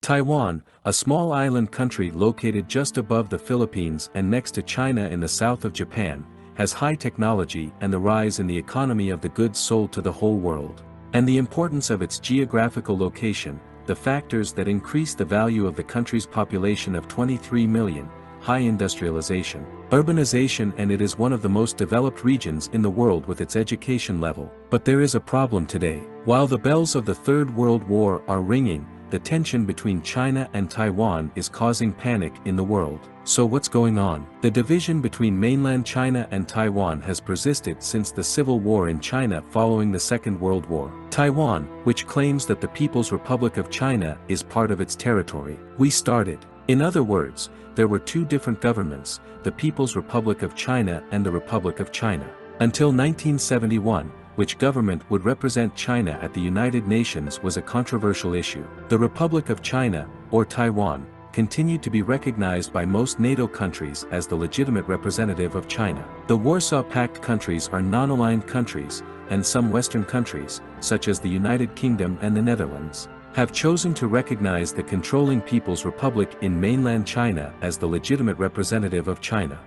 Taiwan, a small island country located just above the Philippines and next to China in the south of Japan, has high technology and the rise in the economy of the goods sold to the whole world. And the importance of its geographical location, the factors that increase the value of the country's population of 23 million, high industrialization, urbanization, and it is one of the most developed regions in the world with its education level. But there is a problem today. While the bells of the Third World War are ringing, the tension between China and Taiwan is causing panic in the world. So what's going on? The division between mainland China and Taiwan has persisted since the civil war in China following the Second World War. Taiwan, which claims that the People's Republic of China is part of its territory, we started. In other words, there were two different governments, the People's Republic of China and the Republic of China. Until 1971, which government would represent China at the United Nations was a controversial issue. The Republic of China, or Taiwan, continued to be recognized by most NATO countries as the legitimate representative of China. The Warsaw Pact countries are non-aligned countries, and some Western countries, such as the United Kingdom and the Netherlands, have chosen to recognize the controlling People's Republic in mainland China as the legitimate representative of China.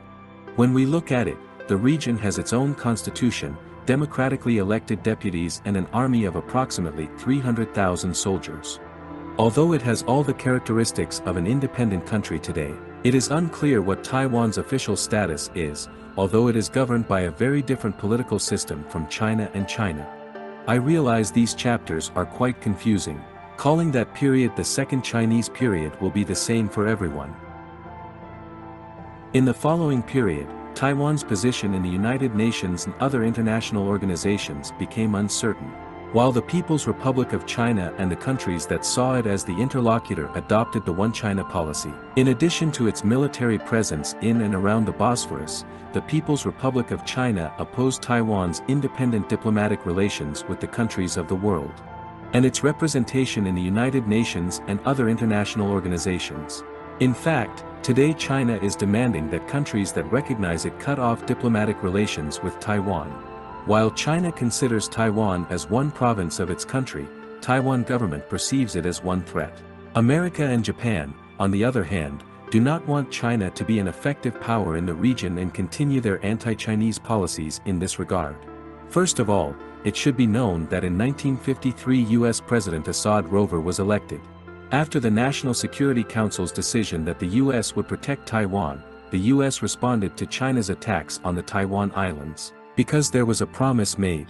When we look at it, the region has its own constitution, democratically elected deputies and an army of approximately 300,000 soldiers. Although it has all the characteristics of an independent country today, it is unclear what Taiwan's official status is, although it is governed by a very different political system from China and China. I realize these chapters are quite confusing. Calling that period the Second Chinese period will be the same for everyone. In the following period, Taiwan's position in the United Nations and other international organizations became uncertain. While the People's Republic of China and the countries that saw it as the interlocutor adopted the One China policy. In addition to its military presence in and around the Bosphorus, the People's Republic of China opposed Taiwan's independent diplomatic relations with the countries of the world, and its representation in the United Nations and other international organizations. In fact, today China is demanding that countries that recognize it cut off diplomatic relations with Taiwan. While China considers Taiwan as one province of its country, Taiwan government perceives it as one threat. America and Japan, on the other hand, do not want China to be an effective power in the region and continue their anti-Chinese policies in this regard. First of all, it should be known that in 1953 U.S. President Assad Rover was elected. After the National Security Council's decision that the U.S. would protect Taiwan, the U.S. responded to China's attacks on the Taiwan Islands. Because there was a promise made.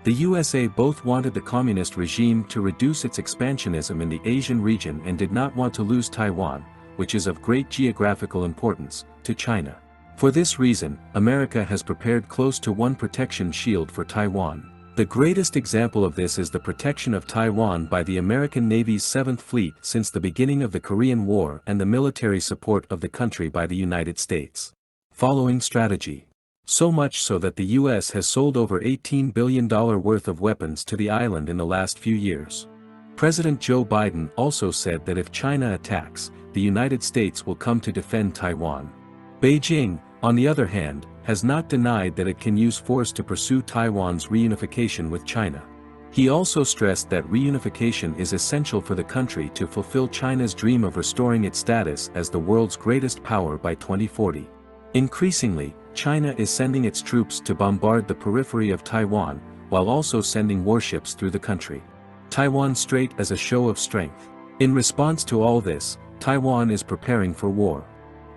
The USA both wanted the communist regime to reduce its expansionism in the Asian region and did not want to lose Taiwan, which is of great geographical importance, to China. For this reason, America has prepared close to one protection shield for Taiwan. The greatest example of this is the protection of Taiwan by the American Navy's 7th Fleet since the beginning of the Korean War and the military support of the country by the United States. Following strategy. So much so that the U.S. has sold over $18 billion worth of weapons to the island in the last few years. President Joe Biden also said that if China attacks, the United States will come to defend Taiwan. Beijing, on the other hand, has not denied that it can use force to pursue Taiwan's reunification with China. He also stressed that reunification is essential for the country to fulfill China's dream of restoring its status as the world's greatest power by 2040. Increasingly, China is sending its troops to bombard the periphery of Taiwan, while also sending warships through the country. Taiwan Strait as a show of strength. In response to all this, Taiwan is preparing for war.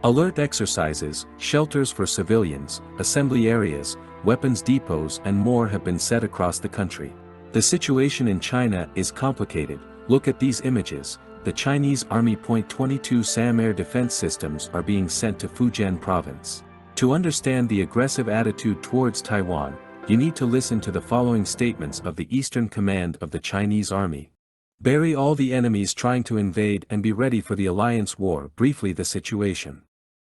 Alert exercises, shelters for civilians, assembly areas, weapons depots and more have been set across the country. The situation in China is complicated. Look at these images. The Chinese Army .22 SAM air defense systems are being sent to Fujian province. To understand the aggressive attitude towards Taiwan, you need to listen to the following statements of the Eastern Command of the Chinese Army. Bury all the enemies trying to invade and be ready for the alliance war. Briefly, the situation.